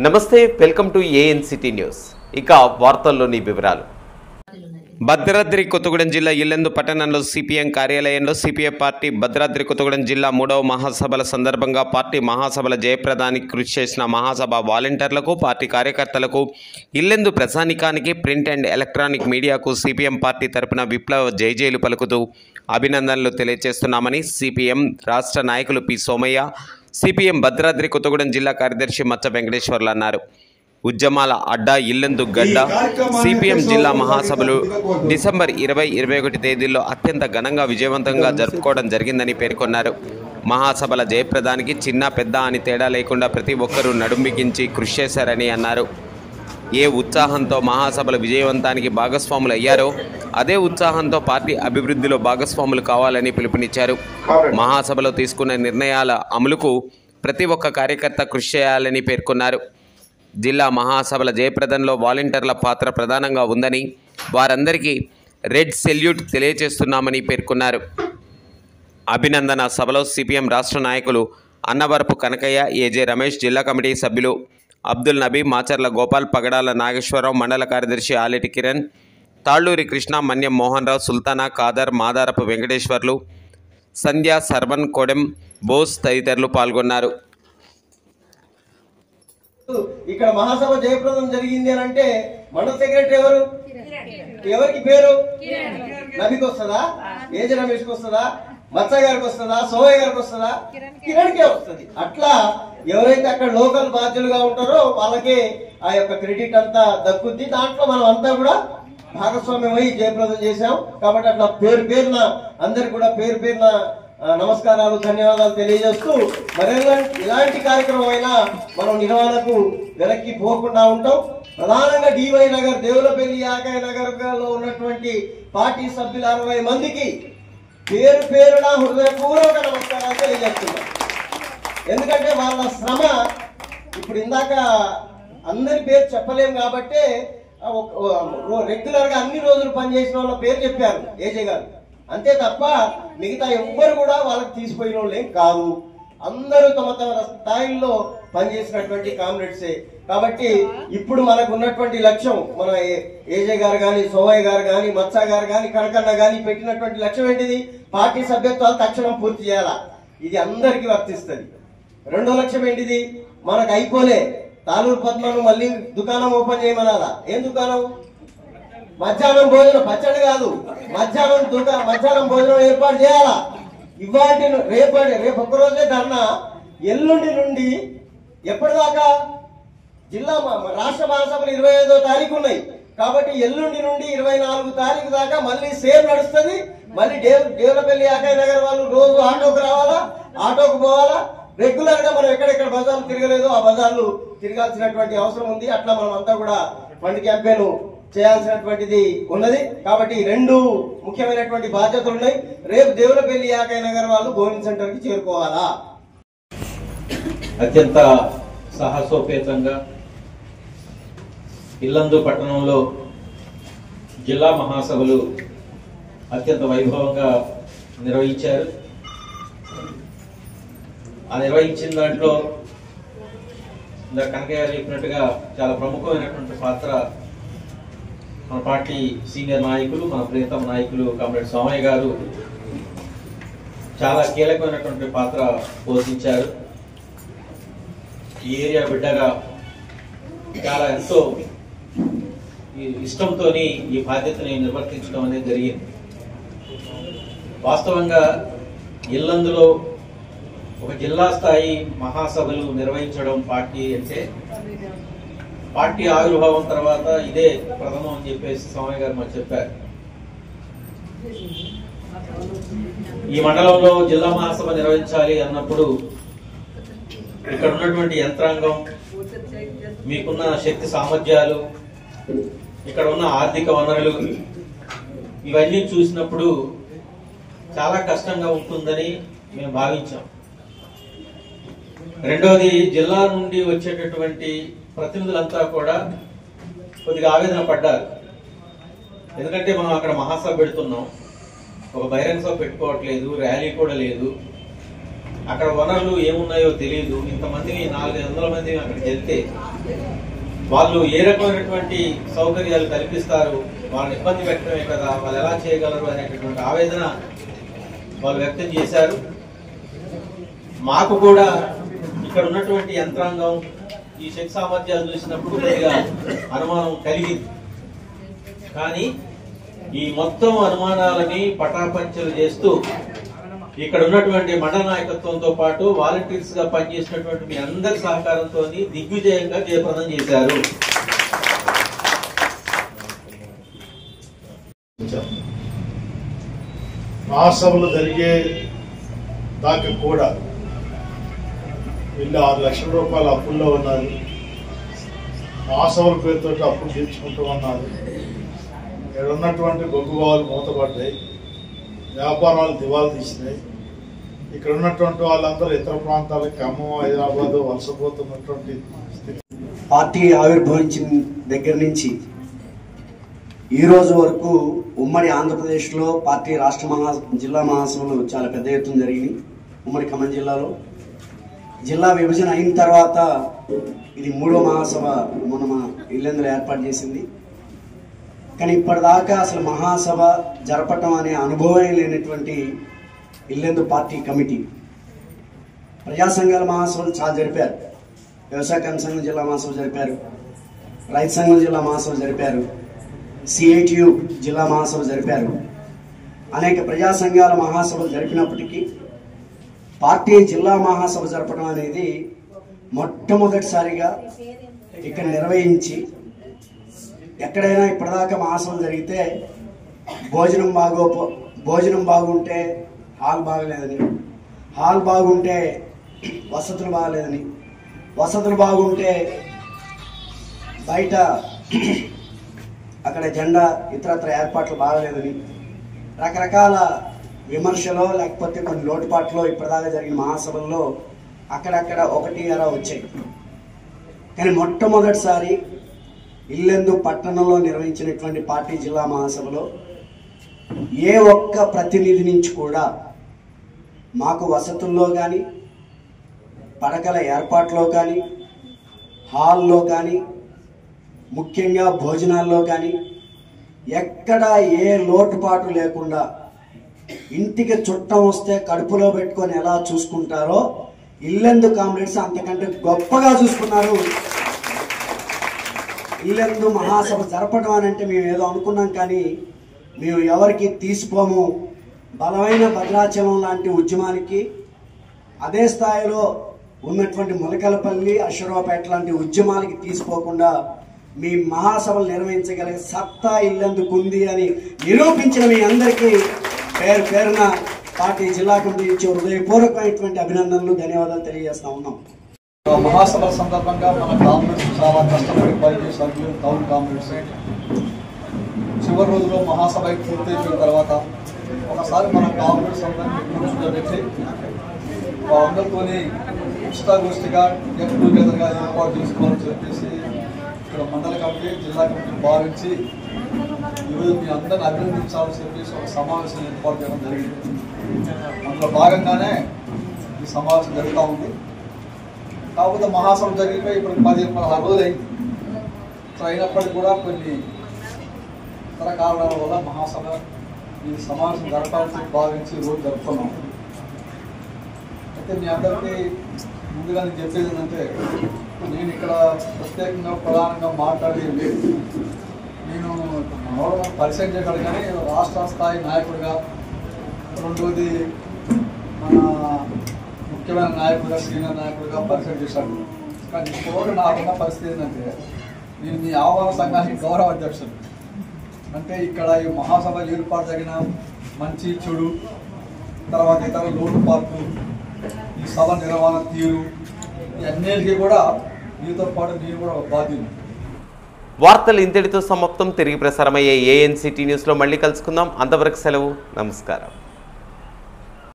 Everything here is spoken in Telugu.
నమస్తే, వెల్కమ్ టు ఏఎన్సిటీ న్యూస్. ఇక వార్తల్లోని వివరాలు. భద్రాద్రి కొత్తగూడెం జిల్లా ఇల్లెందు పట్టణంలో సిపిఎం కార్యాలయంలో సిపిఎం పార్టీ భద్రాద్రి కొత్తగూడెం జిల్లా 3వ మహాసభల సందర్భంగా పార్టీ మహాసభల జయప్రదానికి కృషి చేసిన మహాసభ వాలంటీర్లకు, పార్టీ కార్యకర్తలకు, ఇల్లెందు ప్రజానికానికి, ప్రింట్ అండ్ ఎలక్ట్రానిక్ మీడియాకు సిపిఎం పార్టీ తరపున విప్లవ జైజేలు పలుకుతూ అభినందనలు తెలియజేస్తున్నామని సిపిఎం రాష్ట్ర నాయకులు పి సోమయ్య, సిపిఎం భద్రాద్రి కొత్తగూడెం జిల్లా కార్యదర్శి మచ్చ వెంకటేశ్వర్లు అన్నారు. ఉద్యమాల అడ్డా ఇల్లెందు గడ్డ సిపిఎం జిల్లా మహాసభలు డిసెంబర్ 20, 21 తేదీల్లో అత్యంత ఘనంగా విజయవంతంగా జరుపుకోవడం జరిగిందని పేర్కొన్నారు. మహాసభల జయప్రదానికి చిన్న పెద్ద అని తేడా లేకుండా ప్రతి ఒక్కరూ నడుంబిగించి కృషి చేశారని అన్నారు. ఏ ఉత్సాహంతో మహాసభల విజయవంతానికి భాగస్వాములు అయ్యారో అదే ఉత్సాహంతో పార్టీ అభివృద్ధిలో భాగస్వాములు కావాలని పిలుపునిచ్చారు. మహాసభలో తీసుకున్న నిర్ణయాల అమలుకు ప్రతి ఒక్క కార్యకర్త కృషి చేయాలని పేర్కొన్నారు. జిల్లా మహాసభల జయప్రదంలో వాలంటీర్ల పాత్ర ప్రధానంగా ఉందని, వారందరికీ రెడ్ సెల్యూట్ తెలియజేస్తున్నామని పేర్కొన్నారు. అభినందన సభలో సిపిఎం రాష్ట్ర నాయకులు అన్నవరపు కనకయ్య, ఏజే రమేష్, జిల్లా కమిటీ సభ్యులు అబ్దుల్ నబీ, మాచర్ల గోపాల్, పగడాల నాగేశ్వరరావు, మండల కార్యదర్శి ఆలెటి కిరణ్, తాళ్ళూరి కృష్ణ, మన్యం మోహన్ రావు, సుల్తానా, ఖాదర్, మాదారపు వెంకటేశ్వర్లు, సంధ్య, సర్వన్, కోడెం, బోస్ తదితరులు పాల్గొన్నారు. ఇక్కడ మహాసభ జయప్రదం జరిగింది అని అంటే మండల సెక్రటరీ ఎవరు? ఎవరికి పేరు? నబీకి వస్తుందా? ఏజే రమేష్కి వస్తుందా? మత్స గారికి వస్తుందా? సోమయ్య గారికి వస్తుందా? కిరణ్కే వస్తుంది. అట్లా ఎవరైతే అక్కడ లోకల్ బాధ్యులుగా ఉంటారో వాళ్ళకే ఆ యొక్క క్రెడిట్ అంతా దక్కుద్ది. దాంట్లో మనం అంతా కూడా భాగస్వామ్యమై జయప్రదం చేశాం. కాబట్టి అట్లా పేరు పేరున అందరికి కూడా పేరు పేరున నమస్కారాలు, ధన్యవాదాలు తెలియజేస్తూ మరి ఇలాంటి కార్యక్రమం అయినా మనం నిర్వహణకు వెనక్కి పోకుండా ఉంటాం. ప్రధానంగా డివై నగర్, దేవులపల్లి, యాకాయ నగర్ లో ఉన్నటువంటి పార్టీ సభ్యులు 60 మందికి పేరు పేరున హృదయపూర్వక నమస్కారాలు తెలియజేస్తున్నాం. ఎందుకంటే వాళ్ళ శ్రమ ఇప్పుడు ఇందాక అందరి పేరు చెప్పలేం కాబట్టి రెగ్యులర్ గా అన్ని రోజులు పనిచేసిన వాళ్ళ పేరు చెప్పారు ఏజే గారు. అంతే తప్ప మిగతా ఎవ్వరు కూడా వాళ్ళకి తీసిపోయిన వాళ్ళేం కాదు. అందరూ తమ తమ స్థాయిల్లో పనిచేసినటువంటి కామ్రేడ్సే. కాబట్టి ఇప్పుడు మనకు ఉన్నటువంటి లక్ష్యం, మన ఏజే గారు కానీ, సోమయ్య గారు కానీ, మత్స గారు కానీ, కనకన్న కానీ పెట్టినటువంటి లక్ష్యం ఏంటిది? పార్టీ సభ్యత్వాలు తక్షణం పూర్తి చేయాలా. ఇది అందరికీ వర్తిస్తుంది. రెండో లక్ష్యం ఏంటిది? మనకు అయిపోలే తాలూరు పద్మను మళ్ళీ దుకాణం ఓపెన్ చేయమనాలా. ఏం దుకాణం? మధ్యాహ్నం భోజనం, పచ్చడి కాదు, మధ్యాహ్నం భోజనం ఏర్పాటు చేయాలా. ఇవాటి రేపు ఒక్కరోజే ధర్నా, ఎల్లుండి నుండి ఎప్పటిదాకా జిల్లా రాష్ట్ర మహాసభలు 25వ తారీఖు ఉన్నాయి. కాబట్టి ఎల్లుండి నుండి 24 తారీఖు దాకా మళ్ళీ సేమ్ నడుస్తుంది. మళ్ళీ దేవులపల్లి, యాకాయ నగర్ వాళ్ళు రోజు ఆటోకు రావాలా, ఆటోకు పోవాలా. రెగ్యులర్ గా మనం ఎక్కడెక్కడ బజార్లు తిరగలేదో ఆ బజార్లు తిరగాల్సినటువంటి అవసరం ఉంది. అట్లా మనం అంతా కూడా ఫండ్ క్యాంపెయిన్ చేయాల్సినటువంటిది ఉన్నది. కాబట్టి 2 ముఖ్యమైనటువంటి బాధ్యతలు ఉన్నాయి. రేపు దేవులపల్లి, యాకాయ నగర్ వాళ్ళు గోవింద్ సెంటర్ కి చేరుకోవాలా. అత్యంత సాహసోపేతంగా ఇల్లందు పట్టణంలో జిల్లా మహాసభలు అత్యంత వైభవంగా నిర్వహించారు. ఆ నిర్వహించిన దాంట్లో కనకయ్య చెప్పినట్టుగా చాలా ప్రముఖమైనటువంటి పాత్ర మన పార్టీ సీనియర్ నాయకులు, మన ప్రియతమ నాయకులు కామ్రేడ్ సోమయ్య గారు చాలా కీలకమైనటువంటి పాత్ర పోషించారు. ఈ ఏరియా బిడ్డగా చాలా ఎంతో ఇష్టంతో ఈ బాధ్యతని నిర్వర్తించడం అనేది జరిగింది. వాస్తవంగా ఇల్లందులో ఒక జిల్లా స్థాయి మహాసభలు నిర్వహించడం పార్టీ అంటే పార్టీ ఆవిర్భావం తర్వాత ఇదే ప్రథమం అని చెప్పేసి సోమయ్య గారు మాకు చెప్పారు. ఈ మండలంలో జిల్లా మహాసభ నిర్వహించాలి అన్నప్పుడు ఇక్కడ ఉన్నటువంటి యంత్రాంగం, మీకున్న శక్తి సామర్థ్యాలు, ఇక్కడ ఉన్న ఆర్థిక వనరులు ఇవన్నీ చూసినప్పుడు చాలా కష్టంగా ఉంటుందని మేము భావించాం. రెండోది, జిల్లా నుండి వచ్చేటటువంటి ప్రతినిధులంతా కూడా కొద్దిగా ఆవేదన పడ్డారు. ఎందుకంటే మనం అక్కడ మహాసభ పెడుతున్నాం, ఒక బహిరంగ సభ పెట్టుకోవట్లేదు, ర్యాలీ కూడా లేదు, అక్కడ వనరులు ఏమున్నాయో తెలియదు. ఇంతమందిని 400 మందిని అక్కడికి వెళ్తే వాళ్ళు ఏ రకమైనటువంటి సౌకర్యాలు కల్పిస్తారు, వాళ్ళని ఇబ్బంది పెట్టడమే కదా, వాళ్ళు ఎలా చేయగలరు అనేటటువంటి ఆవేదన వాళ్ళు వ్యక్తం చేశారు. మాకు కూడా ఇక్కడ ఉన్నటువంటి యంత్రాంగం ఈ శక్తి సామర్థ్యాలు చూసినప్పుడు కొద్దిగా అనుమానం కలిగింది. కానీ ఈ మొత్తం అనుమానాలని పటాపంచలు చేస్తూ ఇక్కడ ఉన్నటువంటి మండల నాయకత్వంతో పాటు వాలంటీర్స్ గా పనిచేసినటువంటి మీ అందరి సహకారంతో దిగ్విజయంగా జయప్రదం చేశారు. మహాసభలు జరిగే దాకా కూడా వీళ్ళు 6 లక్షల రూపాయల అప్పుల్లో ఉన్నారు. మహాసభల పేరుతో అప్పులు తీర్చుకుంటూ ఉన్నారు. ఇక్కడ ఉన్నటువంటి బొగ్గుబావులు మూతపడ్డాయి, వ్యాపారాలు దివాలు తీసినాయి. ఇక్కడ ఉన్నటువంటి వాళ్ళందరూ ఇతర ప్రాంతాలకు ఖమ్మం, హైదరాబాద్ వలసపోతున్నటువంటి స్థితి. పార్టీ ఆవిర్భవించిన దగ్గర నుంచి ఈ రోజు వరకు ఉమ్మడి ఆంధ్రప్రదేశ్లో పార్టీ రాష్ట్ర జిల్లా మహాసభలు చాలా పెద్ద ఎత్తున జరిగినాయి. ఉమ్మడి ఖమ్మం జిల్లాలో జిల్లా విభజన అయిన తర్వాత ఇది 3వ మహాసభ మొన్న మన ఇల్లెందులో ఏర్పాటు చేసింది. కానీ ఇప్పటిదాకా అసలు మహాసభ జరపటం అనే అనుభవం లేనటువంటి ఇల్లెందు పార్టీ కమిటీ ప్రజా సంఘాల మహాసభలు చాలా జరిపారు. వ్యవసాయ కార్మిక సంఘం జిల్లా మహాసభ జరిపారు, రైతు సంఘం జిల్లా మహాసభ జరిపారు, సిఐటియు జిల్లా మహాసభ జరిపారు. అనేక ప్రజా సంఘాల మహాసభలు జరిపినప్పటికీ పార్టీ జిల్లా మహాసభ జరపడం అనేది మొట్టమొదటిసారిగా ఇక్కడ నిర్వహించి, ఎక్కడైనా ఇప్పటిదాకా మహాసభలు జరిగితే భోజనం బాగుంటే హాల్ బాగలేదని, హాల్ బాగుంటే వసతులు బాగలేదని, వసతులు బాగుంటే బయట అక్కడ జెండా ఇతరత్ర ఏర్పాట్లు బాగలేదని, రకరకాల విమర్శలో లేకపోతే కొన్ని లోటుపాట్లో ఇప్పటిదాకా జరిగిన మహాసభల్లో అక్కడక్కడ ఒకటి అలా వచ్చాయి. కానీ మొట్టమొదటిసారి ఇల్లెందు పట్టణంలో నిర్వహించినటువంటి పార్టీ జిల్లా మహాసభలో ఏ ఒక్క ప్రతినిధి నుంచి కూడా మాకు వసతుల్లో కానీ, పడకల ఏర్పాట్లో కానీ, హాల్లో కానీ, ముఖ్యంగా భోజనాల్లో కానీ ఎక్కడ ఏ లోటుపాటు లేకుండా ఇంటికి చుట్టం వస్తే కడుపులో పెట్టుకొని ఎలా చూసుకుంటారో ఇల్లెందు కామ్రేడ్స్ అంతకంటే గొప్పగా చూసుకున్నారు. ఇల్లెందు మహాసభ జరపడం అని అంటే మేము ఏదో అనుకున్నాం, కానీ మేము ఎవరికి తీసిపోము. బలమైన భద్రాచలం లాంటి ఉద్యమానికి, అదే స్థాయిలో ఉన్నటువంటి ములకలపల్లి, అశ్వరావుపేట లాంటి ఉద్యమాలకి తీసిపోకుండా మీ మహాసభలు నిర్వహించగలిగే సత్తా ఇల్లెందుకు ఉంది అని నిరూపించిన మీ అందరికీ పేరు పేరున పార్టీ జిల్లా కమిటీ ఇచ్చే హృదయపూర్వకమైనటువంటి అభినందనలు, ధన్యవాదాలు తెలియజేస్తా ఉన్నాం. మహాసభల సందర్భంగా మన కామ్రేడ్స్ చాలా కష్టపడి పనిచేసే సభ్యులు, టౌన్ కామ్రేడ్స్ చివరి రోజులో మహాసభ పూర్తయిపోయిన తర్వాత ఒకసారి మన కామ్రేడ్స్ అందరినీ కూర్చోబెట్టి అందరితోని ఇష్టాగోష్ఠిగా గెట్ టుగెదర్గా ఏర్పాటు చేసుకోవాలని చెప్పేసి ఇక్కడ మండల కమిటీ, జిల్లా కమిటీ భావించి ఈరోజు మీ అందరిని అభినందించాలని చెప్పేసి ఒక సమావేశం ఏర్పాటు చేయడం జరిగింది. అందులో భాగంగానే ఈ సమావేశం జరుగుతూ ఉంది. కాకపోతే మహాసభ జరిగిపోయి ఇప్పుడు 15-16 రోజులు అయింది. అయినప్పటికీ కూడా కొన్ని ఇతర కారణాల వల్ల మహాసభ ఈ సమావేశం జరపాలని భావించి రోజు జరుపుతున్నాం. అయితే మీ అందరికీ ముందుగా నేను చెప్పేది ఏంటంటే, నేను ఇక్కడ ప్రత్యేకంగా ప్రధానంగా మాట్లాడేది లేదు. నేను పరిచయం చేయగలను, కానీ రాష్ట్ర స్థాయి నాయకుడిగా, రెండోది మన ముఖ్యమైన నాయకుడిగా, సీనియర్ నాయకుడిగా పరిచయం చేశాను. కానీ ఇప్పుడు నాకున్న పరిస్థితి ఏంటంటే, నేను మీ ఆహ్వాన సంఘానికి గౌరవ అధ్యక్షుడు. అంటే ఇక్కడ ఈ మహాసభ ఏర్పాటు జరిగిన మంచి చెడు, తర్వాత ఇతర లోటుపాట్లు, ఈ సభ నిర్వహణ తీరు, ఇవన్నిటికీ కూడా మీతో పాటు నేను కూడా ఒక బాధ్యులు. వార్తలు ఇంతటితో సమాప్తం. తిరిగి ప్రసారమయ్యే ఏఎన్సిటీ న్యూస్లో మళ్ళీ కలుసుకుందాం. అంతవరకు సెలవు. నమస్కారం.